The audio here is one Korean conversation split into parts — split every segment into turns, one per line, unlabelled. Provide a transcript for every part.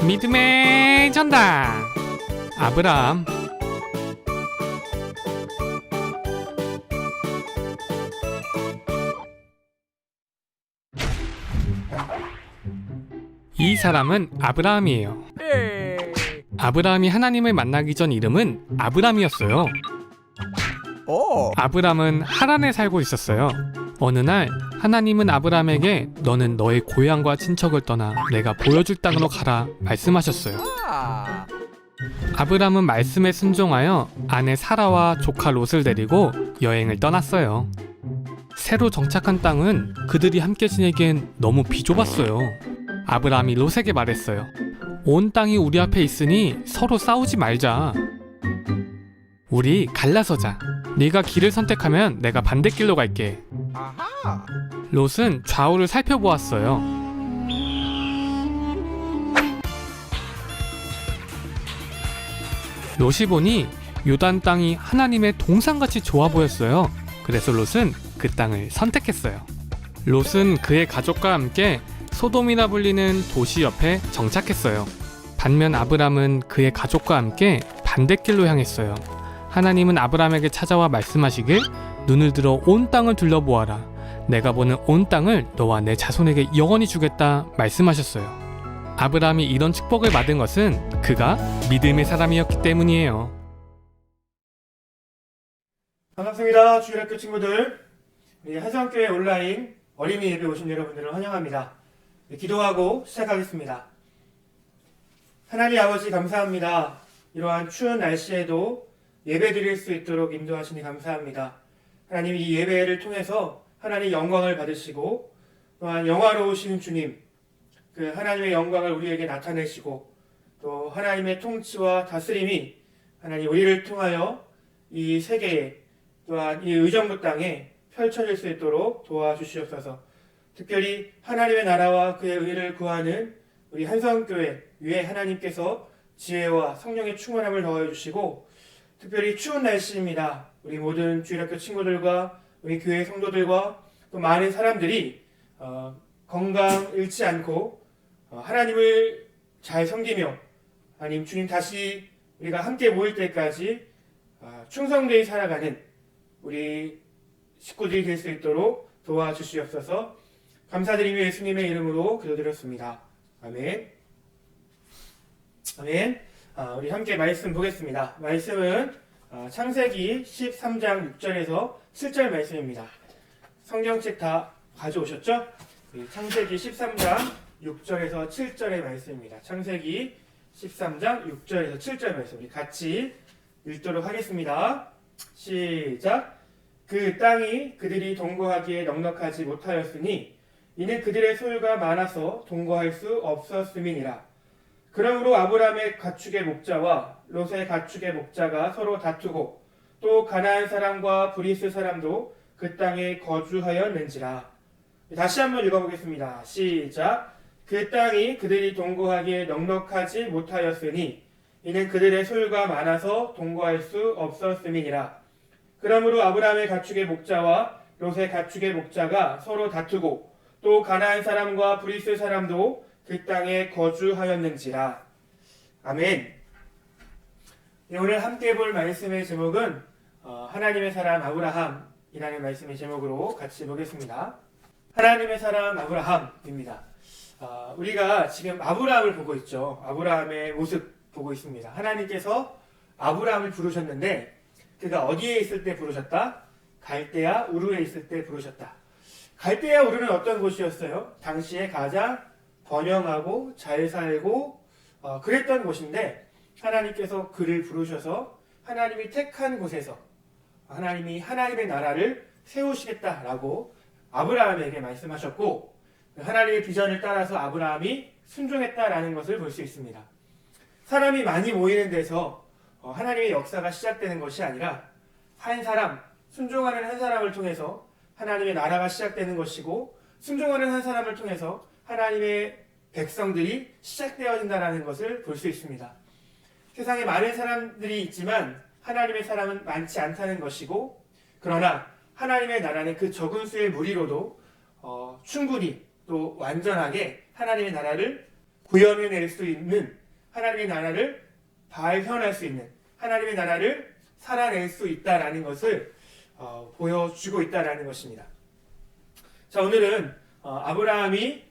믿음의 전당 아브라함. 이 사람은 아브라함이에요. 아브라함이 하나님을 만나기 전 이름은 아브람이었어요. 아브람은 하란에 살고 있었어요. 어느 날 하나님은 아브람에게 너는 너의 고향과 친척을 떠나 내가 보여줄 땅으로 가라 말씀하셨어요. 아브람은 말씀에 순종하여 아내 사라와 조카 롯을 데리고 여행을 떠났어요. 새로 정착한 땅은 그들이 함께 지내기엔 너무 비좁았어요. 아브람이 롯에게 말했어요. 온 땅이 우리 앞에 있으니 서로 싸우지 말자. 우리 갈라서자. 네가 길을 선택하면 내가 반대길로 갈게. 롯은 좌우를 살펴보았어요. 롯이 보니 요단 땅이 하나님의 동산같이 좋아 보였어요. 그래서 롯은 그 땅을 선택했어요. 롯은 그의 가족과 함께 소돔이라 불리는 도시 옆에 정착했어요. 반면 아브람은 그의 가족과 함께 반대길로 향했어요. 하나님은 아브람에게 찾아와 말씀하시길 눈을 들어 온 땅을 둘러보아라. 내가 보는 온 땅을 너와 내 자손에게 영원히 주겠다 말씀하셨어요. 아브람이 이런 축복을 받은 것은 그가 믿음의 사람이었기 때문이에요.
반갑습니다. 주일학교 친구들. 우리 한성교회 온라인 어린이 예배 오신 여러분들을 환영합니다. 기도하고 시작하겠습니다. 하나님 아버지 감사합니다. 이러한 추운 날씨에도 예배 드릴 수 있도록 인도하시니 감사합니다. 하나님 이 예배를 통해서 하나님 영광을 받으시고 또한 영화로우신 주님 그 하나님의 영광을 우리에게 나타내시고 또 하나님의 통치와 다스림이 하나님 우리를 통하여 이 세계에 또한 이 의정부 땅에 펼쳐질 수 있도록 도와주시옵소서. 특별히 하나님의 나라와 그의 의를 구하는 우리 한성교회 위에 하나님께서 지혜와 성령의 충만함을 더해주시고 특별히 추운 날씨입니다. 우리 모든 주일학교 친구들과 우리 교회 성도들과 또 많은 사람들이 건강 잃지 않고 하나님을 잘 섬기며 하나님 주님 다시 우리가 함께 모일 때까지 충성되이 살아가는 우리 식구들이 될 수 있도록 도와주시옵소서. 감사드리며 예수님의 이름으로 기도드렸습니다. 아멘. 아멘. 우리 함께 말씀 보겠습니다. 말씀은 창세기 13장 6절에서 7절 말씀입니다. 성경책 다 가져오셨죠? 창세기 13장 6절에서 7절의 말씀입니다. 창세기 13장 6절에서 7절 말씀 우리 같이 읽도록 하겠습니다. 시작. 그 땅이 그들이 동거하기에 넉넉하지 못하였으니 이는 그들의 소유가 많아서 동거할 수 없었음이니라. 그러므로 아브람의 가축의 목자와 롯의 가축의 목자가 서로 다투고 또 가나안 사람과 브리스 사람도 그 땅에 거주하였는지라. 다시 한번 읽어보겠습니다. 시작. 그 땅이 그들이 동거하기에 넉넉하지 못하였으니 이는 그들의 소유가 많아서 동거할 수 없었음이니라. 그러므로 아브람의 가축의 목자와 롯의 가축의 목자가 서로 다투고 또 가나안 사람과 브리스 사람도 그 땅에 거주하였는지라. 아멘. 오늘 함께 볼 말씀의 제목은 하나님의 사람 아브라함이라는 말씀의 제목으로 같이 보겠습니다. 하나님의 사람 아브라함입니다. 우리가 지금 아브라함을 보고 있죠. 아브라함의 모습 보고 있습니다. 하나님께서 아브라함을 부르셨는데 그가 어디에 있을 때 부르셨다? 갈대아 우르에 있을 때 부르셨다. 갈대아 우르는 어떤 곳이었어요? 당시에 가장 번영하고 잘 살고 그랬던 곳인데 하나님께서 그를 부르셔서 하나님이 택한 곳에서 하나님이 하나님의 나라를 세우시겠다라고 아브라함에게 말씀하셨고 하나님의 비전을 따라서 아브라함이 순종했다라는 것을 볼 수 있습니다. 사람이 많이 모이는 데서 하나님의 역사가 시작되는 것이 아니라 한 사람, 순종하는 한 사람을 통해서 하나님의 나라가 시작되는 것이고 순종하는 한 사람을 통해서 하나님의 백성들이 시작되어진다는 것을 볼 수 있습니다. 세상에 많은 사람들이 있지만 하나님의 사람은 많지 않다는 것이고 그러나 하나님의 나라는 그 적은 수의 무리로도 충분히 또 완전하게 하나님의 나라를 구현해낼 수 있는, 하나님의 나라를 발현할 수 있는, 하나님의 나라를 살아낼 수 있다라는 것을 보여주고 있다라는 것입니다. 자, 오늘은 아브라함이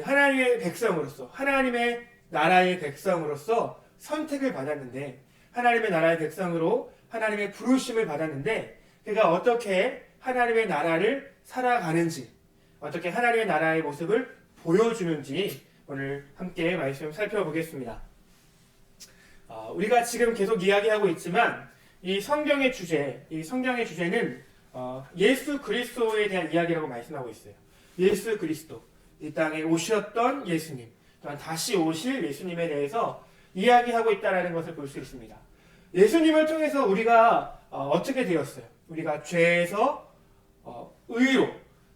하나님의 백성으로서, 하나님의 나라의 백성으로서 선택을 받았는데, 하나님의 나라의 백성으로 하나님의 부르심을 받았는데, 그가 어떻게 하나님의 나라를 살아가는지, 어떻게 하나님의 나라의 모습을 보여주는지 오늘 함께 말씀 살펴보겠습니다. 우리가 지금 계속 이야기하고 있지만 이 성경의 주제는 예수 그리스도에 대한 이야기라고 말씀하고 있어요. 예수 그리스도, 이 땅에 오셨던 예수님, 또한 다시 오실 예수님에 대해서 이야기하고 있다는 것을 볼 수 있습니다. 예수님을 통해서 우리가 어떻게 되었어요? 우리가 죄에서 의로,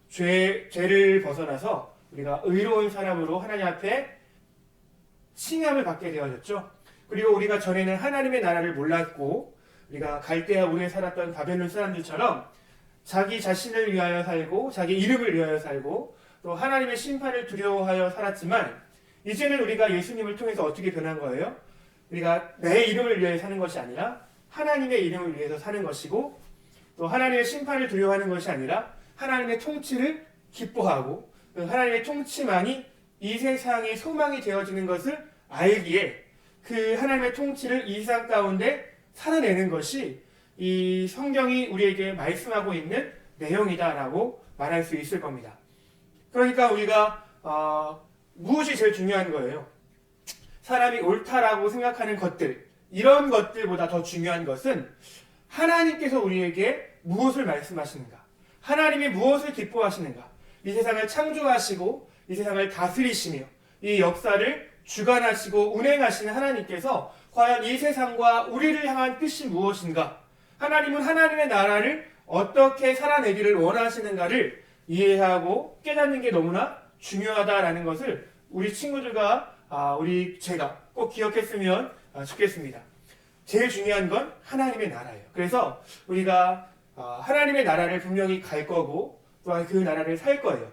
죄를 벗어나서 우리가 의로운 사람으로 하나님 앞에 칭함을 받게 되어졌죠. 그리고 우리가 전에는 하나님의 나라를 몰랐고, 우리가 갈대아 우르에 살았던 바벨론 사람들처럼 자기 자신을 위하여 살고, 자기 이름을 위하여 살고, 또 하나님의 심판을 두려워하여 살았지만, 이제는 우리가 예수님을 통해서 어떻게 변한 거예요? 우리가 내 이름을 위해 사는 것이 아니라 하나님의 이름을 위해서 사는 것이고, 또 하나님의 심판을 두려워하는 것이 아니라 하나님의 통치를 기뻐하고, 하나님의 통치만이 이 세상의 소망이 되어지는 것을 알기에 그 하나님의 통치를 이 세상 가운데 살아내는 것이 이 성경이 우리에게 말씀하고 있는 내용이다라고 말할 수 있을 겁니다. 그러니까 우리가 무엇이 제일 중요한 거예요? 사람이 옳다라고 생각하는 것들, 이런 것들보다 더 중요한 것은 하나님께서 우리에게 무엇을 말씀하시는가, 하나님이 무엇을 기뻐하시는가, 이 세상을 창조하시고 이 세상을 다스리시며 이 역사를 주관하시고 운행하시는 하나님께서 과연 이 세상과 우리를 향한 뜻이 무엇인가, 하나님은 하나님의 나라를 어떻게 살아내기를 원하시는가를 이해하고 깨닫는 게 너무나 중요하다라는 것을 우리 친구들과 제가 꼭 기억했으면 좋겠습니다. 제일 중요한 건 하나님의 나라예요. 그래서 우리가 하나님의 나라를 분명히 갈 거고, 또한 그 나라를 살 거예요.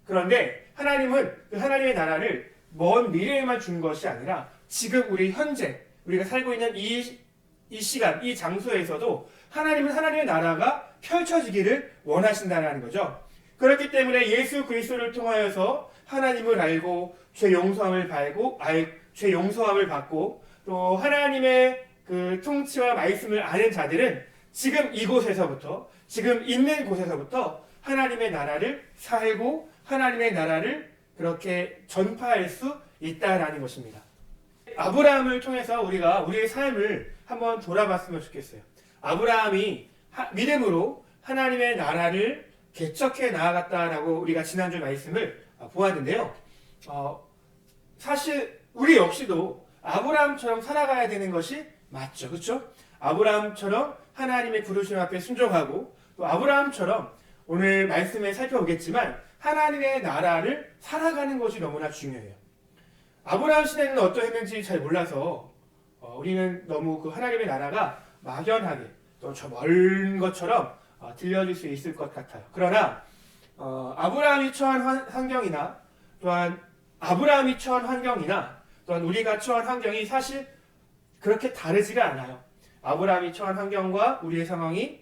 그런데 하나님은 그 하나님의 나라를 먼 미래에만 준 것이 아니라 지금 우리 현재 우리가 살고 있는 이 시간, 이 장소에서도 하나님은 하나님의 나라가 펼쳐지기를 원하신다는 거죠. 그렇기 때문에 예수 그리스도를 통하여서 하나님을 알고 죄 용서함을 받고 또 하나님의 그 통치와 말씀을 아는 자들은 지금 이곳에서부터, 지금 있는 곳에서부터 하나님의 나라를 살고 하나님의 나라를 그렇게 전파할 수 있다라는 것입니다. 아브라함을 통해서 우리가 우리의 삶을 한번 돌아봤으면 좋겠어요. 아브라함이 믿음으로 하나님의 나라를 개척해 나아갔다라고 우리가 지난주 말씀을 보았는데요. 사실 우리 역시도 아브라함처럼 살아가야 되는 것이 맞죠. 그렇죠? 아브라함처럼 하나님의 부르심 앞에 순종하고, 또 아브라함처럼 오늘 말씀에 살펴보겠지만 하나님의 나라를 살아가는 것이 너무나 중요해요. 아브라함 시대는 어떠했는지 잘 몰라서 우리는 너무 그 하나님의 나라가 막연하게 또 저 멀은 것처럼 들려질 수 있을 것 같아요. 그러나 아브라함이 처한 환경이나 또한 우리가 처한 환경이 사실 그렇게 다르지가 않아요. 아브라함이 처한 환경과 우리의 상황이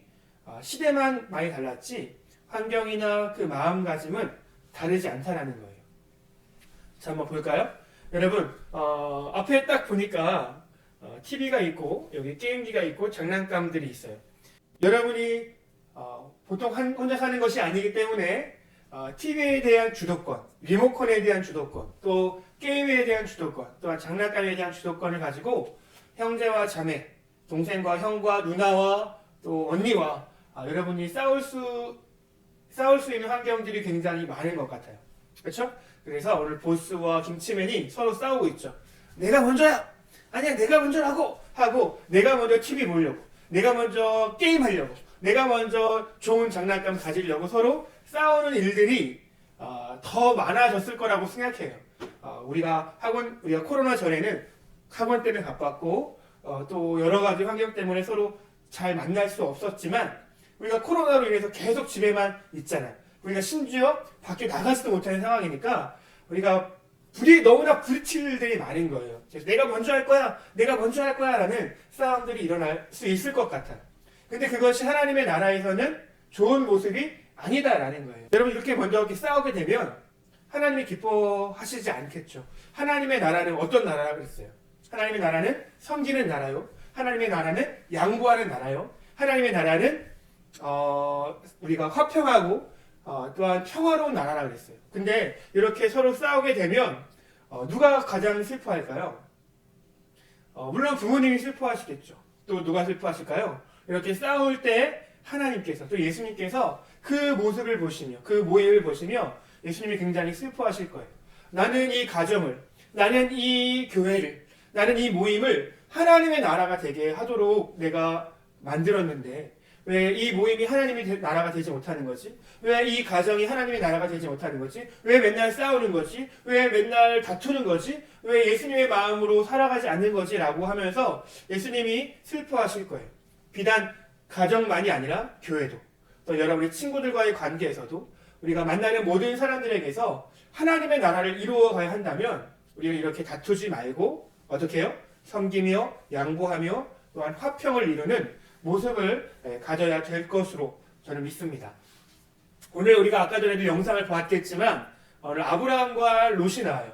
시대만 많이 달랐지 환경이나 그 마음가짐은 다르지 않다라는 거예요. 자, 한번 볼까요? 여러분, 앞에 딱 보니까 TV가 있고 여기 게임기가 있고 장난감들이 있어요. 여러분이 보통 혼자 사는 것이 아니기 때문에 TV에 대한 주도권, 리모컨에 대한 주도권, 또 게임에 대한 주도권, 또한 장난감에 대한 주도권을 가지고 형제와 자매, 동생과 형과 누나와 또 언니와 여러분이 싸울 수 있는 환경들이 굉장히 많은 것 같아요. 그렇죠? 그래서 오늘 보스와 김치맨이 서로 싸우고 있죠. 내가 먼저야! 아니야, 내가 먼저라고! 하고 내가 먼저 TV 보려고, 내가 먼저 게임하려고, 내가 먼저 좋은 장난감 가지려고 서로 싸우는 일들이 더 많아졌을 거라고 생각해요. 우리가 코로나 전에는 학원 때문에 바빴고 또 여러 가지 환경 때문에 서로 잘 만날 수 없었지만 우리가 코로나로 인해서 계속 집에만 있잖아요. 우리가 심지어 밖에 나가지도 못하는 상황이니까 우리가 너무나 부딪힐 일들이 많은 거예요. 그래서 내가 먼저 할 거야, 내가 먼저 할 거야 라는 싸움들이 일어날 수 있을 것 같아요. 근데 그것이 하나님의 나라에서는 좋은 모습이 아니다라는 거예요. 여러분 이렇게 먼저 이렇게 싸우게 되면 하나님이 기뻐하시지 않겠죠. 하나님의 나라는 어떤 나라라고 그랬어요? 하나님의 나라는 섬기는 나라요. 하나님의 나라는 양보하는 나라요. 하나님의 나라는 우리가 화평하고 또한 평화로운 나라라고 그랬어요. 근데 이렇게 서로 싸우게 되면 누가 가장 슬퍼할까요? 물론 부모님이 슬퍼하시겠죠. 또 누가 슬퍼하실까요? 이렇게 싸울 때 하나님께서 또 예수님께서 그 모습을 보시며 그 모임을 보시며 예수님이 굉장히 슬퍼하실 거예요. 나는 이 가정을, 나는 이 교회를, 나는 이 모임을 하나님의 나라가 되게 하도록 내가 만들었는데 왜 이 모임이 하나님의 나라가 되지 못하는 거지? 왜 이 가정이 하나님의 나라가 되지 못하는 거지? 왜 맨날 싸우는 거지? 왜 맨날 다투는 거지? 왜 예수님의 마음으로 살아가지 않는 거지? 라고 하면서 예수님이 슬퍼하실 거예요. 비단 가정만이 아니라 교회도, 또 여러분의 친구들과의 관계에서도 우리가 만나는 모든 사람들에게서 하나님의 나라를 이루어가야 한다면 우리는 이렇게 다투지 말고 어떻게 해요? 섬기며 양보하며 또한 화평을 이루는 모습을 가져야 될 것으로 저는 믿습니다. 오늘 우리가 아까 전에도 영상을 봤겠지만 오늘 아브라함과 롯이 나와요.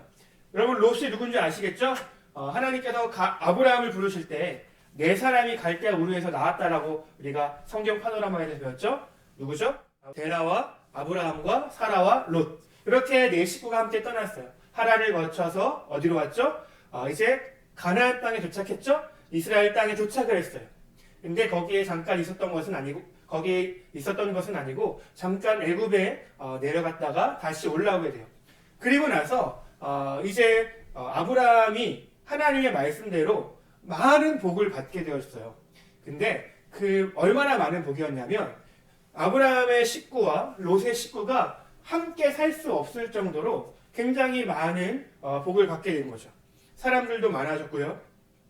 여러분 롯이 누군지 아시겠죠? 하나님께서 아브라함을 부르실 때 네 사람이 갈대아 우르에서 나왔다라고 우리가 성경 파노라마에서 배웠죠? 누구죠? 데라와 아브라함과 사라와 롯, 이렇게 네 식구가 함께 떠났어요. 하란을 거쳐서 어디로 왔죠? 이제 가나안 땅에 도착했죠? 이스라엘 땅에 도착을 했어요. 근데 거기에 잠깐 있었던 것은 아니고 잠깐 애굽에 내려갔다가 다시 올라오게 돼요. 그리고 나서 이제 아브라함이 하나님의 말씀대로 많은 복을 받게 되었어요. 근데 그 얼마나 많은 복이었냐면 아브라함의 식구와 롯의 식구가 함께 살 수 없을 정도로 굉장히 많은 복을 받게 된 거죠. 사람들도 많아졌고요.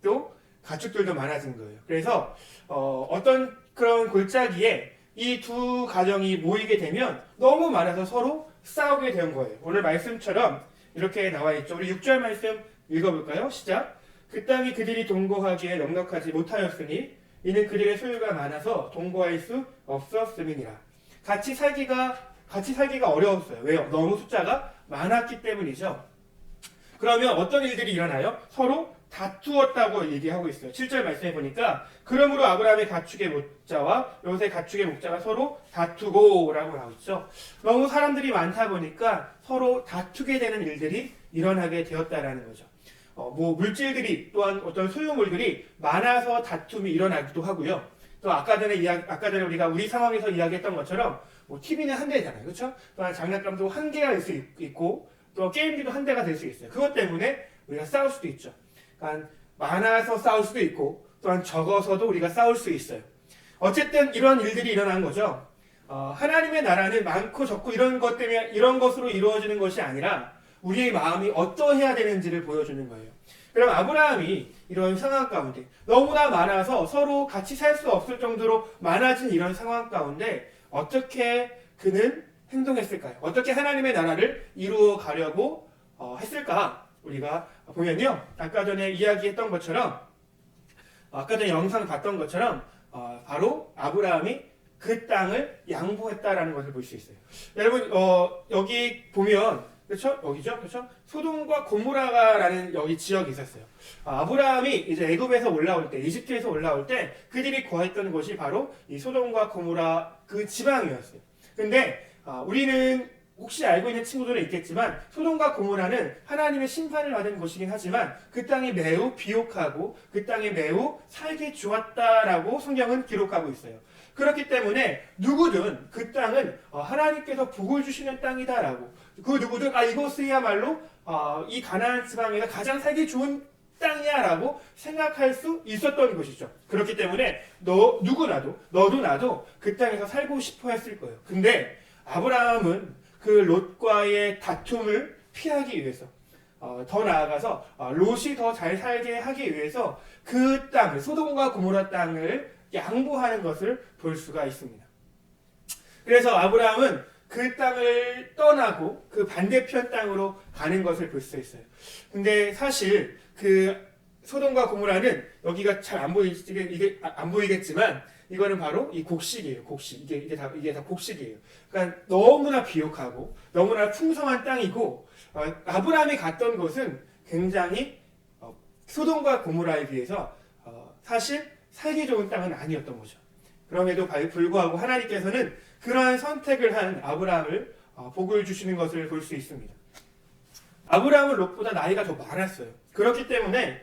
또 가축들도 많아진 거예요. 그래서 어떤 그런 골짜기에 이 두 가정이 모이게 되면 너무 많아서 서로 싸우게 된 거예요. 오늘 말씀처럼 이렇게 나와 있죠. 우리 6절 말씀 읽어볼까요? 시작. 그 땅이 그들이 동거하기에 넉넉하지 못하였으니 이는 그들의 소유가 많아서 동거할 수 없었음이니라. 같이 살기가 어려웠어요. 왜요? 너무 숫자가 많았기 때문이죠. 그러면 어떤 일들이 일어나요? 서로 다투었다고 얘기하고 있어요. 7절 말씀해 보니까 그러므로 아브라함의 가축의 목자와 롯의 가축의 목자가 서로 다투고 라고 나오고 있죠. 너무 사람들이 많다 보니까 서로 다투게 되는 일들이 일어나게 되었다라는 거죠. 물질들이 또한 어떤 소유물들이 많아서 다툼이 일어나기도 하고요. 또 아까 전에 우리가 우리 상황에서 이야기했던 것처럼 TV는 한 대잖아요. 그렇죠? 또한 장난감도 한 개가 될 수 있고 또 게임기도 한 대가 될 수 있어요. 그것 때문에 우리가 싸울 수도 있죠. 그러니까 많아서 싸울 수도 있고 또한 적어서도 우리가 싸울 수 있어요. 어쨌든 이런 일들이 일어난 거죠. 하나님의 나라는 많고 적고 이런 것으로 이루어지는 것이 아니라 우리의 마음이 어떠해야 되는지를 보여주는 거예요. 그럼 아브라함이 이런 상황 가운데 너무나 많아서 서로 같이 살 수 없을 정도로 많아진 이런 상황 가운데 어떻게 그는 행동했을까요? 어떻게 하나님의 나라를 이루어 가려고 했을까? 우리가 보면요. 아까 전에 이야기했던 것처럼 아까 전에 영상 봤던 것처럼 바로 아브라함이 그 땅을 양보했다라는 것을 볼 수 있어요. 여러분 여기 보면 그렇죠? 여기죠? 그렇죠? 소돔과 고모라라는 여기 지역이 있었어요. 아브라함이 이제 애굽에서 올라올 때, 이집트에서 올라올 때 그들이 거했던 곳이 바로 이 소돔과 고모라 그 지방이었어요. 근데 우리는 혹시 알고 있는 친구들은 있겠지만 소돔과 고모라는 하나님의 심판을 받은 곳이긴 하지만 그 땅이 매우 비옥하고 그 땅이 매우 살기 좋았다라고 성경은 기록하고 있어요. 그렇기 때문에 누구든 그 땅은 하나님께서 복을 주시는 땅이다라고 그 누구든 이곳이야말로 이 가나안 지방에서 가장 살기 좋은 땅이야라고 생각할 수 있었던 것이죠. 그렇기 때문에 너도 나도 그 땅에서 살고 싶어 했을 거예요. 근데 아브라함은 그 롯과의 다툼을 피하기 위해서 더 나아가서 롯이 더 잘 살게 하기 위해서 그 땅, 소돔과 고모라 땅을 양보하는 것을 볼 수가 있습니다. 그래서 아브라함은 그 땅을 떠나고 그 반대편 땅으로 가는 것을 볼 수 있어요. 근데 사실 그 소돔과 고모라는 여기가 잘 안 이게 안 보이겠지만 이거는 바로 이 곡식이에요. 곡식. 이게 다 곡식이에요. 그러니까 너무나 비옥하고 너무나 풍성한 땅이고 아브라함이 갔던 곳은 굉장히 소돔과 고모라에 비해서 사실 살기 좋은 땅은 아니었던 거죠. 그럼에도 불구하고 하나님께서는 그러한 선택을 한 아브라함을 복을 주시는 것을 볼 수 있습니다. 아브라함은 롯보다 나이가 더 많았어요. 그렇기 때문에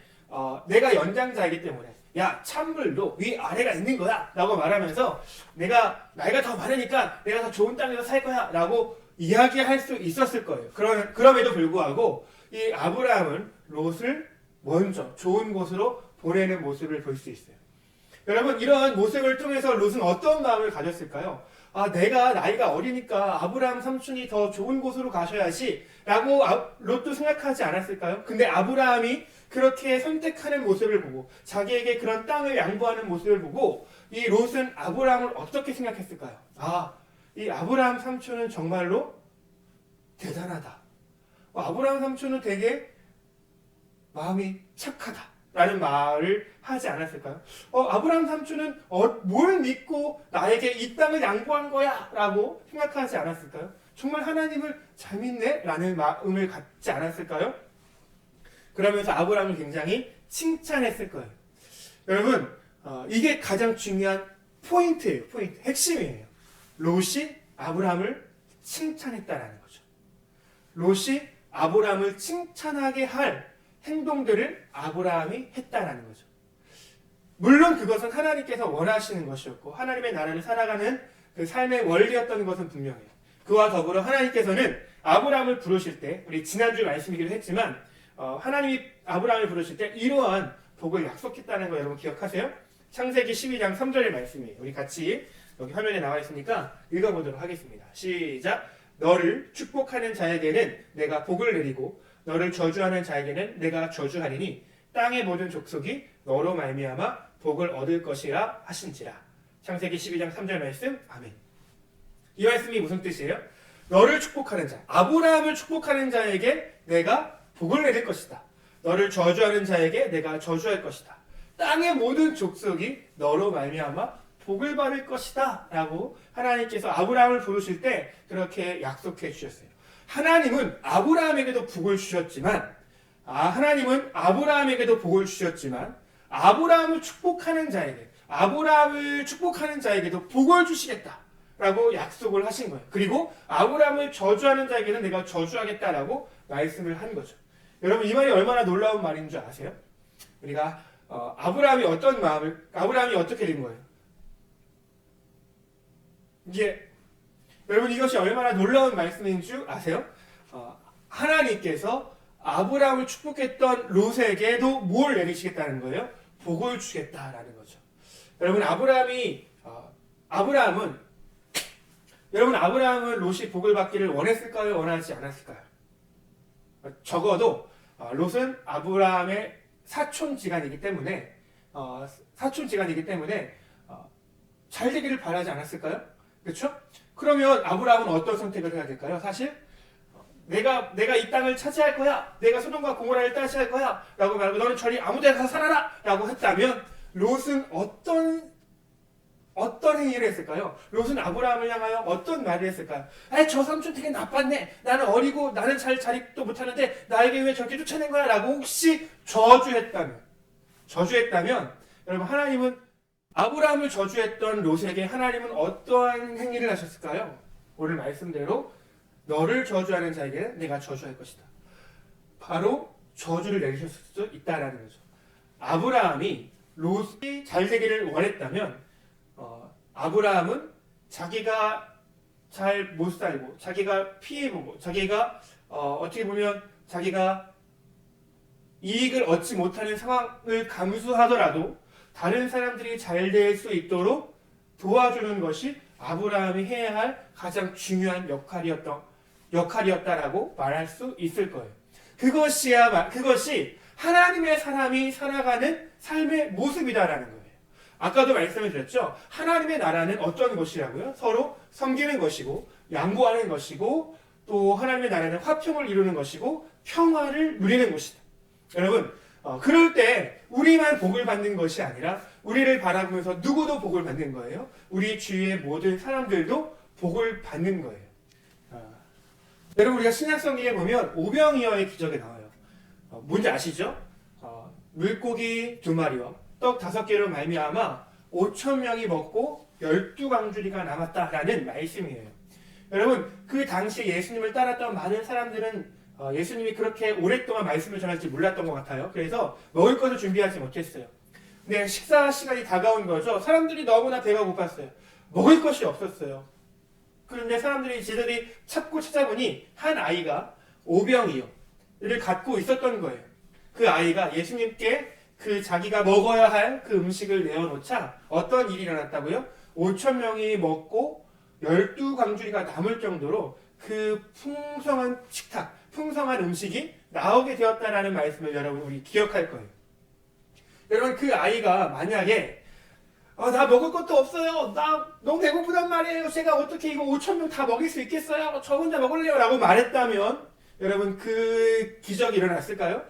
내가 연장자이기 때문에 야 찬물도 위아래가 있는 거야 라고 말하면서 내가 나이가 더 많으니까 내가 더 좋은 땅에서 살 거야 라고 이야기할 수 있었을 거예요. 그럼에도 불구하고 이 아브라함은 롯을 먼저 좋은 곳으로 보내는 모습을 볼 수 있어요. 여러분 이런 모습을 통해서 롯은 어떤 마음을 가졌을까요? 내가 나이가 어리니까 아브라함 삼촌이 더 좋은 곳으로 가셔야지 라고 롯도 생각하지 않았을까요? 근데 아브라함이 그렇게 선택하는 모습을 보고 자기에게 그런 땅을 양보하는 모습을 보고 이 롯은 아브라함을 어떻게 생각했을까요? 이 아브라함 삼촌은 정말로 대단하다. 아브라함 삼촌은 되게 마음이 착하다. 라는 말을 하지 않았을까요? 아브라함 삼촌은 뭘 믿고 나에게 이 땅을 양보한 거야 라고 생각하지 않았을까요? 정말 하나님을 잘 믿네? 라는 마음을 갖지 않았을까요? 그러면서 아브라함을 굉장히 칭찬했을 거예요. 여러분 이게 가장 중요한 포인트예요. 핵심이에요. 롯이 아브라함을 칭찬했다라는 거죠. 롯이 아브라함을 칭찬하게 할 행동들을 아브라함이 했다라는 거죠. 물론 그것은 하나님께서 원하시는 것이었고 하나님의 나라를 살아가는 그 삶의 원리였던 것은 분명해요. 그와 더불어 하나님께서는 아브라함을 부르실 때 우리 지난주 말씀이기도 했지만 하나님이 아브라함을 부르실 때 이러한 복을 약속했다는 거 여러분 기억하세요? 창세기 12장 3절의 말씀이에요. 우리 같이 여기 화면에 나와 있으니까 읽어보도록 하겠습니다. 시작! 너를 축복하는 자에게는 내가 복을 내리고 너를 저주하는 자에게는 내가 저주하리니 땅의 모든 족속이 너로 말미암아 복을 얻을 것이라 하신지라. 창세기 12장 3절 말씀. 아멘. 이 말씀이 무슨 뜻이에요? 너를 축복하는 자, 아브라함을 축복하는 자에게 내가 복을 내릴 것이다. 너를 저주하는 자에게 내가 저주할 것이다. 땅의 모든 족속이 너로 말미암아 복을 받을 것이다 라고 하나님께서 아브라함을 부르실 때 그렇게 약속해 주셨어요. 하나님은 아브라함에게도 복을 주셨지만 하나님은 아브라함에게도 복을 주셨지만 아브라함을 축복하는 자에게도 복을 주시겠다라고 약속을 하신 거예요. 그리고 아브라함을 저주하는 자에게는 내가 저주하겠다라고 말씀을 한 거죠. 여러분 이 말이 얼마나 놀라운 말인 줄 아세요? 우리가 아브라함이 어떻게 된 거예요? 여러분 이것이 얼마나 놀라운 말씀인 줄 아세요? 하나님께서 아브라함을 축복했던 롯에게도 뭘 내리시겠다는 거예요? 복을 주겠다라는 거죠. 여러분 아브라함은 롯이 복을 받기를 원했을까요? 원하지 않았을까요? 적어도 롯은 아브라함의 사촌지간이기 때문에 잘 되기를 바라지 않았을까요? 그렇죠? 그러면 아브라함은 어떤 선택을 해야 될까요? 사실 내가 이 땅을 차지할 거야. 내가 소돔과 고모라를 따지할 거야. 라고 말하고 너는 저리 아무 데나 가서 살아라. 라고 했다면 롯은 어떤 행위를 했을까요? 롯은 아브라함을 향하여 어떤 말을 했을까요? 저 삼촌 되게 나빴네. 나는 어리고 나는 잘 자립도 못하는데 나에게 왜 저렇게 쫓아낸 거야? 라고 혹시 저주했다면 여러분 하나님은 아브라함을 저주했던 롯에게 하나님은 어떠한 행위를 하셨을까요? 오늘 말씀대로 너를 저주하는 자에게는 내가 저주할 것이다. 바로 저주를 내리셨을 수도 있다라는 거죠. 아브라함이 롯이 잘 되기를 원했다면 아브라함은 자기가 잘 못 살고 자기가 피해보고 자기가 어떻게 보면 자기가 이익을 얻지 못하는 상황을 감수하더라도 다른 사람들이 잘 될 수 있도록 도와주는 것이 아브라함이 해야 할 가장 중요한 역할이었다라고 말할 수 있을 거예요. 그것이 하나님의 사람이 살아가는 삶의 모습이다라는 거예요. 아까도 말씀을 드렸죠. 하나님의 나라는 어떤 것이라고요? 서로 섬기는 것이고 양보하는 것이고 또 하나님의 나라는 화평을 이루는 것이고 평화를 누리는 곳이다. 여러분, 그럴 때 우리만 복을 받는 것이 아니라 우리를 바라보면서 누구도 복을 받는 거예요. 우리 주위의 모든 사람들도 복을 받는 거예요. 여러분, 우리가 신약성경에 보면 오병이어의 기적이 나와요. 뭔지 아시죠? 물고기 2마리와 떡 5개로 말미암아 5,000명이 먹고 12광주리가 남았다라는 말씀이에요. 여러분, 그 당시에 예수님을 따랐던 많은 사람들은 예수님이 그렇게 오랫동안 말씀을 전할지 몰랐던 것 같아요. 그래서 먹을 것을 준비하지 못했어요. 근데 식사 시간이 다가온 거죠. 사람들이 너무나 배가 고팠어요. 먹을 것이 없었어요. 그런데 사람들이 지들이 찾고 찾아보니 한 아이가 오병이어를 갖고 있었던 거예요. 그 아이가 예수님께 그 자기가 먹어야 할 그 음식을 내어놓자 어떤 일이 일어났다고요? 5,000명이 먹고 12광주리가 남을 정도로 그 풍성한 식탁, 풍성한 음식이 나오게 되었다라는 말씀을 여러분 우리 기억할 거예요. 여러분, 그 아이가 만약에 나 먹을 것도 없어요. 나 너무 배고프단 말이에요. 제가 어떻게 이거 5,000명 다 먹일 수 있겠어요? 저 혼자 먹을래요? 라고 말했다면 여러분, 그 기적이 일어났을까요?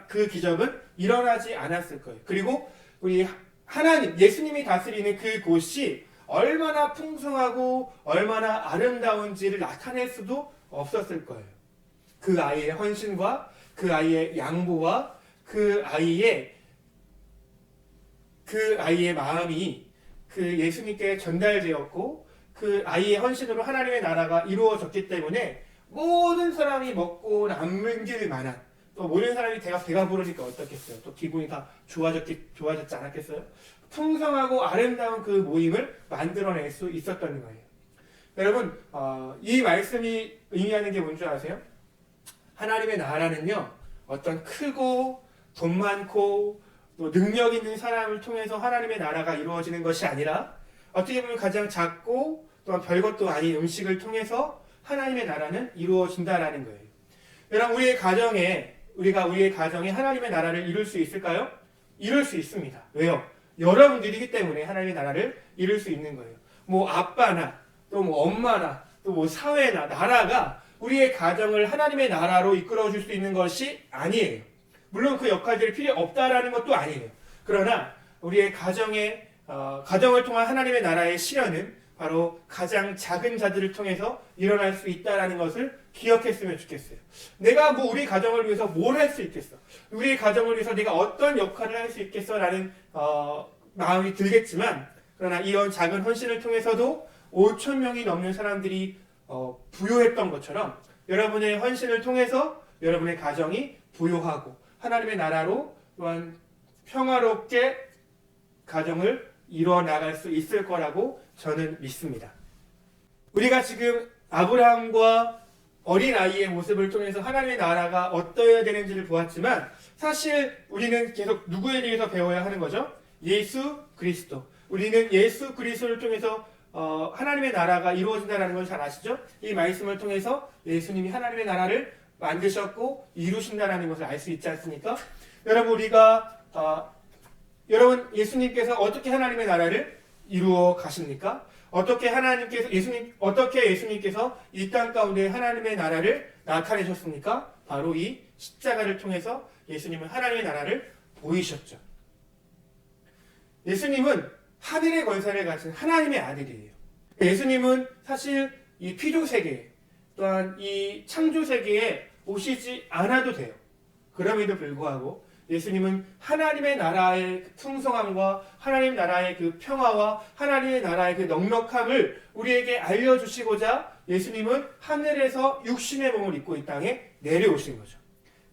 그 기적은 일어나지 않았을 거예요. 그리고 우리 하나님, 예수님이 다스리는 그 곳이 얼마나 풍성하고 얼마나 아름다운지를 나타낼 수도 없었을 거예요. 그 아이의 헌신과 그 아이의 양보와 그 아이의 마음이 그 예수님께 전달되었고 그 아이의 헌신으로 하나님의 나라가 이루어졌기 때문에 모든 사람이 먹고 남길 만한, 또 모든 사람이 배가 부르니까 어떻겠어요? 또 기분이 다 좋아졌지 않았겠어요? 풍성하고 아름다운 그 모임을 만들어낼 수 있었던 거예요. 여러분, 이 말씀이 의미하는 게 뭔지 아세요? 하나님의 나라는요, 어떤 크고 돈 많고 또 능력 있는 사람을 통해서 하나님의 나라가 이루어지는 것이 아니라 어떻게 보면 가장 작고 또한 별것도 아닌 음식을 통해서 하나님의 나라는 이루어진다라는 거예요. 여러분, 우리의 가정에 하나님의 나라를 이룰 수 있을까요? 이룰 수 있습니다. 왜요? 여러분들이기 때문에 하나님의 나라를 이룰 수 있는 거예요. 뭐 아빠나 또 뭐 엄마나 또 뭐 사회나 나라가 우리의 가정을 하나님의 나라로 이끌어 줄 수 있는 것이 아니에요. 물론 그 역할들이 필요 없다라는 것도 아니에요. 그러나 우리의 가정을 통한 하나님의 나라의 실현은 바로 가장 작은 자들을 통해서 일어날 수 있다라는 것을 기억했으면 좋겠어요. 내가 뭐 우리 가정을 위해서 뭘 할 수 있겠어? 우리 가정을 위해서 내가 어떤 역할을 할 수 있겠어? 라는 마음이 들겠지만, 그러나 이런 작은 헌신을 통해서도 5,000명이 넘는 사람들이 부요했던 것처럼 여러분의 헌신을 통해서 여러분의 가정이 부요하고 하나님의 나라로 또한 평화롭게 가정을 이루어 나갈 수 있을 거라고 저는 믿습니다. 우리가 지금 아브라함과 어린아이의 모습을 통해서 하나님의 나라가 어떠해야 되는지를 보았지만, 사실 우리는 계속 누구에 대해서 배워야 하는 거죠? 예수 그리스도. 우리는 예수 그리스도를 통해서 하나님의 나라가 이루어진다는 걸 잘 아시죠? 이 말씀을 통해서 예수님이 하나님의 나라를 만드셨고 이루신다는 것을 알 수 있지 않습니까? 여러분, 예수님께서 어떻게 하나님의 나라를 이루어 가십니까? 어떻게 예수님께서 이 땅 가운데 하나님의 나라를 나타내셨습니까? 바로 이 십자가를 통해서 예수님은 하나님의 나라를 보이셨죠. 예수님은 하늘의 권세를 가진 하나님의 아들이에요. 예수님은 사실 이 피조 세계 또한 이 창조 세계에 오시지 않아도 돼요. 그럼에도 불구하고 예수님은 하나님의 나라의 풍성함과 하나님의 나라의 그 평화와 하나님의 나라의 그 넉넉함을 우리에게 알려주시고자 예수님은 하늘에서 육신의 몸을 입고 이 땅에 내려오신 거죠.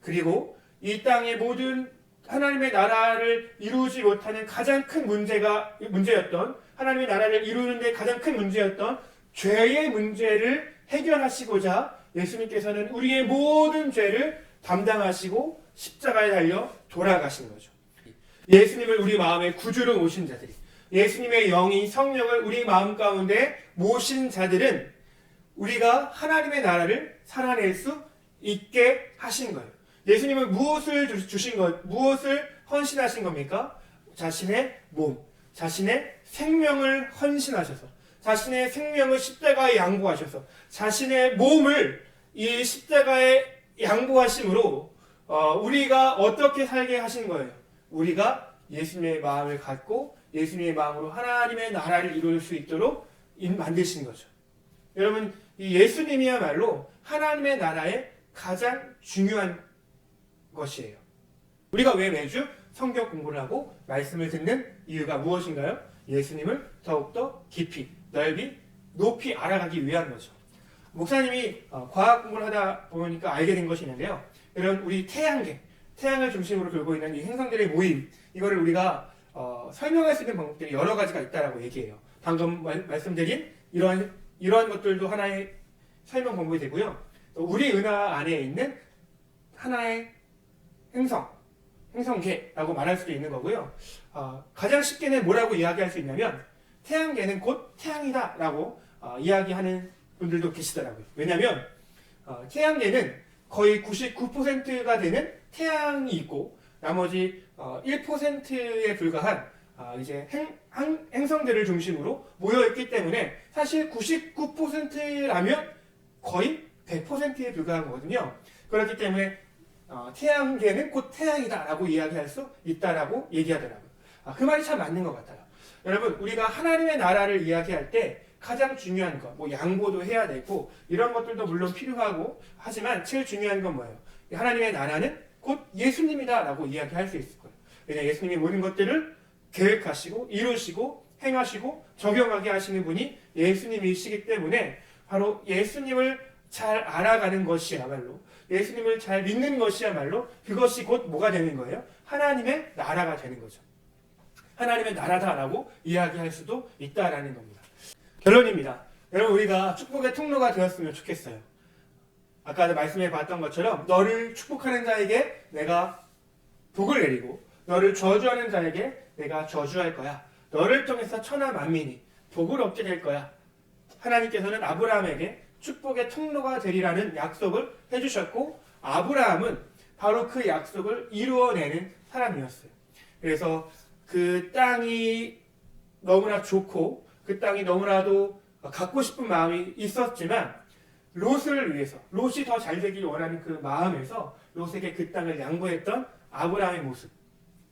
그리고 이 땅의 모든 하나님의 나라를 이루지 못하는 가장 큰 문제였던, 하나님의 나라를 이루는데 가장 큰 문제였던 죄의 문제를 해결하시고자 예수님께서는 우리의 모든 죄를 담당하시고 십자가에 달려 돌아가신 거죠. 예수님을 우리 마음의 구주로 모신 자들이, 예수님의 영이 성령을 우리 마음 가운데 모신 자들은 우리가 하나님의 나라를 살아낼 수 있게 하신 거예요. 예수님은 무엇을 헌신하신 겁니까? 자신의 몸, 자신의 생명을 헌신하셔서, 자신의 생명을 십자가에 양보하셔서 자신의 몸을 이 십자가에 양보하심으로 우리가 어떻게 살게 하신 거예요? 우리가 예수님의 마음을 갖고 예수님의 마음으로 하나님의 나라를 이룰 수 있도록 만드신 거죠. 여러분, 이 예수님이야말로 하나님의 나라의 가장 중요한 것이에요. 우리가 왜 매주 성경 공부를 하고 말씀을 듣는 이유가 무엇인가요? 예수님을 더욱더 깊이, 넓이, 높이 알아가기 위한 거죠. 목사님이 과학 공부를 하다 보니까 알게 된 것이 있는데요. 이런 우리 태양계, 태양을 중심으로 돌고 있는 이 행성들의 모임, 이거를 우리가 설명할 수 있는 방법들이 여러 가지가 있다라고 얘기해요. 방금 말씀드린 이러한 것들도 하나의 설명 방법이 되고요. 또 우리 은하 안에 있는 하나의 행성계라고 말할 수도 있는 거고요. 가장 쉽게는 뭐라고 이야기할 수 있냐면 태양계는 곧 태양이다라고 이야기하는 분들도 계시더라고요. 왜냐하면 태양계는 거의 99%가 되는 태양이 있고 나머지 1%에 불과한 이제 행성들을 중심으로 모여있기 때문에 사실 99%라면 거의 100%에 불과한 거거든요. 그렇기 때문에 태양계는 곧 태양이다라고 이야기할 수 있다라고 얘기하더라고요. 그 말이 참 맞는 것 같아요. 여러분, 우리가 하나님의 나라를 이야기할 때 가장 중요한 것, 뭐 양보도 해야 되고 이런 것들도 물론 필요하고 하지만 제일 중요한 건 뭐예요? 하나님의 나라는 곧 예수님이다라고 이야기할 수 있을 거예요. 왜냐하면 예수님이 모든 것들을 계획하시고 이루시고 행하시고 적용하게 하시는 분이 예수님이시기 때문에 바로 예수님을 잘 알아가는 것이야말로, 예수님을 잘 믿는 것이야말로 그것이 곧 뭐가 되는 거예요? 하나님의 나라가 되는 거죠. 하나님의 나라다라고 이야기할 수도 있다라는 겁니다. 결론입니다. 여러분, 우리가 축복의 통로가 되었으면 좋겠어요. 아까 말씀해 봤던 것처럼 너를 축복하는 자에게 내가 복을 내리고 너를 저주하는 자에게 내가 저주할 거야. 너를 통해서 천하 만민이 복을 얻게 될 거야. 하나님께서는 아브라함에게 축복의 통로가 되리라는 약속을 해주셨고 아브라함은 바로 그 약속을 이루어내는 사람이었어요. 그래서 그 땅이 너무나 좋고 그 땅이 너무나도 갖고 싶은 마음이 있었지만 롯을 위해서, 롯이 더 잘 되길 원하는 그 마음에서 롯에게 그 땅을 양보했던 아브라함의 모습,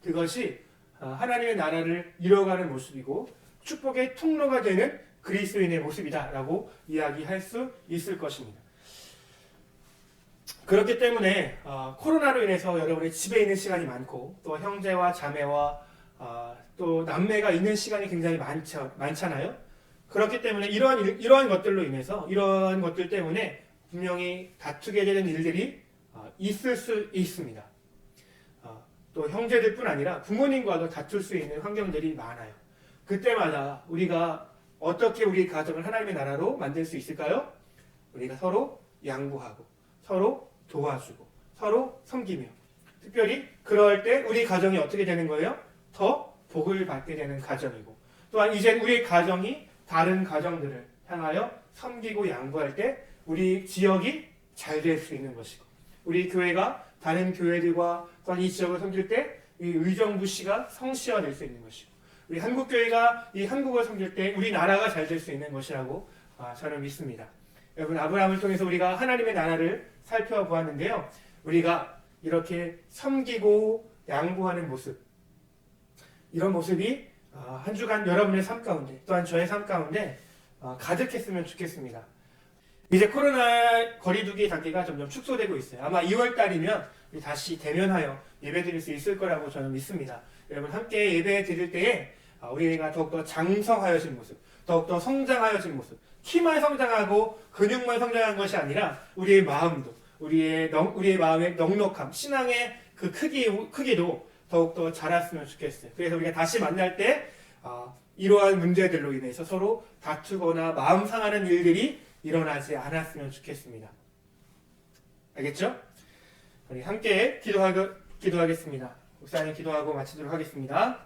그것이 하나님의 나라를 이뤄가는 모습이고 축복의 통로가 되는 그리스도인의 모습이다라고 이야기할 수 있을 것입니다. 그렇기 때문에 코로나로 인해서 여러분이 집에 있는 시간이 많고 또 형제와 자매와 또 남매가 있는 시간이 굉장히 많잖아요. 그렇기 때문에 이러한 것들로 인해서 이러한 것들 때문에 분명히 다투게 되는 일들이 있을 수 있습니다. 또 형제들뿐 아니라 부모님과도 다툴 수 있는 환경들이 많아요. 그때마다 우리가 어떻게 우리 가정을 하나님의 나라로 만들 수 있을까요? 우리가 서로 양보하고 서로 도와주고 서로 섬기며 특별히 그럴 때 우리 가정이 어떻게 되는 거예요? 더 복을 받게 되는 가정이고 또한 이제 우리 가정이 다른 가정들을 향하여 섬기고 양보할 때 우리 지역이 잘 될 수 있는 것이고 우리 교회가 다른 교회들과 또한 이 지역을 섬길 때 이 의정부시가 성시화될 수 있는 것이고 우리 한국교회가 이 한국을 섬길 때 우리나라가 잘 될 수 있는 것이라고 저는 믿습니다. 여러분, 아브라함을 통해서 우리가 하나님의 나라를 살펴보았는데요. 우리가 이렇게 섬기고 양보하는 모습, 이런 모습이 한 주간 여러분의 삶 가운데 또한 저의 삶 가운데 가득했으면 좋겠습니다. 이제 코로나 거리두기 단계가 점점 축소되고 있어요. 아마 2월달이면 다시 대면하여 예배드릴 수 있을 거라고 저는 믿습니다. 여러분, 함께 예배 드릴 때에 우리가 더욱더 장성하여진 모습, 더욱더 성장하여진 모습, 키만 성장하고 근육만 성장한 것이 아니라 우리의 마음도, 우리의 마음의 넉넉함, 신앙의 그 크기도 더욱더 자랐으면 좋겠어요. 그래서 우리가 다시 만날 때 이러한 문제들로 인해서 서로 다투거나 마음 상하는 일들이 일어나지 않았으면 좋겠습니다. 알겠죠? 우리 함께 기도하겠습니다. 목사님 기도하고 마치도록 하겠습니다.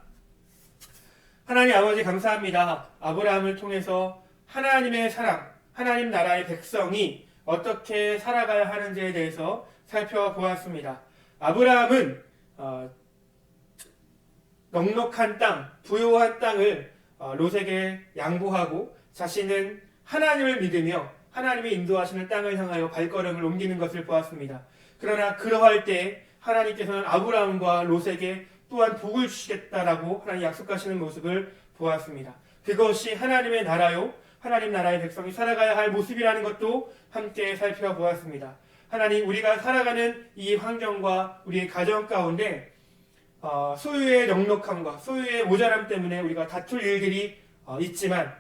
하나님 아버지 감사합니다. 아브라함을 통해서 하나님의 사랑, 하나님 나라의 백성이 어떻게 살아가야 하는지에 대해서 살펴보았습니다. 아브라함은 넉넉한 땅, 부요한 땅을 롯에게 양보하고 자신은 하나님을 믿으며 하나님이 인도하시는 땅을 향하여 발걸음을 옮기는 것을 보았습니다. 그러나 그러할 때 하나님께서는 아브라함과 롯에게 또한 복을 주시겠다라고 하나님 약속하시는 모습을 보았습니다. 그것이 하나님의 나라요, 하나님 나라의 백성이 살아가야 할 모습이라는 것도 함께 살펴보았습니다. 하나님, 우리가 살아가는 이 환경과 우리의 가정 가운데 소유의 넉넉함과 소유의 모자람 때문에 우리가 다툴 일들이 있지만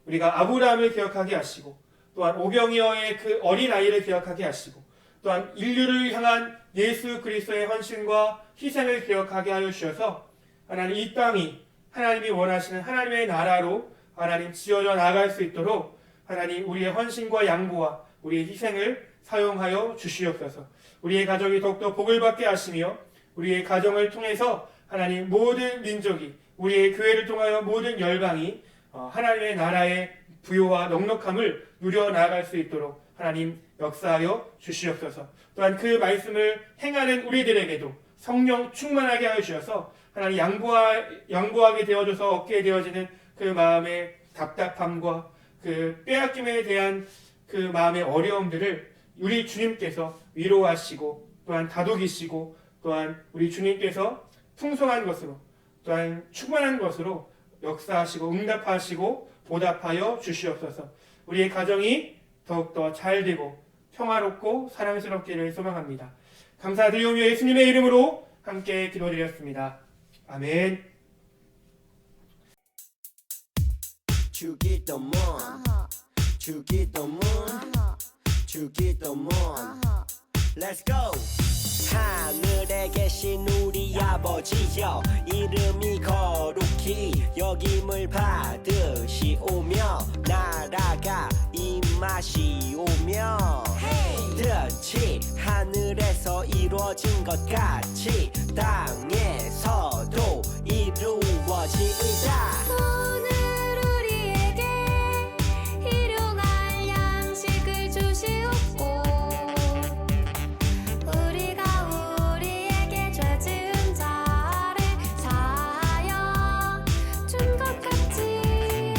우리가 아브라함을 기억하게 하시고 또한 오병이어의 그 어린아이를 기억하게 하시고 또한 인류를 향한 예수 그리스도의 헌신과 희생을 기억하게 하여 주셔서 하나님, 이 땅이 하나님이 원하시는 하나님의 나라로 하나님 지어져 나갈 수 있도록 하나님, 우리의 헌신과 양보와 우리의 희생을 사용하여 주시옵소서. 우리의 가정이 더욱더 복을 받게 하시며 우리의 가정을 통해서 하나님, 모든 민족이, 우리의 교회를 통하여 모든 열방이 하나님의 나라의 부요와 넉넉함을 누려 나아갈 수 있도록 하나님 역사하여 주시옵소서. 또한 그 말씀을 행하는 우리들에게도 성령 충만하게 하여 주셔서 하나님, 양보하게 되어줘서 얻게 되어지는 그 마음의 답답함과 그 빼앗김에 대한 그 마음의 어려움들을 우리 주님께서 위로하시고 또한 다독이시고 또한 우리 주님께서 풍성한 것으로 또한 충만한 것으로 역사하시고 응답하시고 보답하여 주시옵소서. 우리의 가정이 더욱더 잘되고 평화롭고 사랑스럽기를 소망합니다. 감사드리오며 예수님의 이름으로 함께 기도드렸습니다. 아멘.
주기도문 주기도문 주기도문 Let's go. 하늘에 계신 우리 아버지여, 이름이 거룩히 여김을 받으시오며 나라가 임하시오며 뜻이 하늘에서 이루어진 것 같이 땅에서도 이루어지이다.
오늘 우리에게 일용할 양식을 주시옵고 우리가 우리에게 죄 지은 자를 사하여 준 것 같이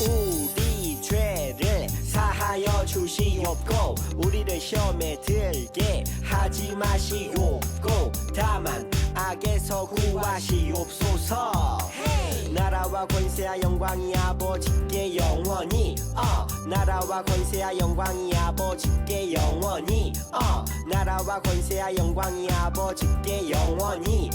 우리 죄를 사하여 주시옵고 우리를 시험에 들게 하지 마시옵고 다만 악에서 구하시옵소서. 나라와 권세와 영광이 아버지께 영원히 나라와 권세와 영광이 아버지께 영원히 나라와 권세와 영광이 아버지께 영원히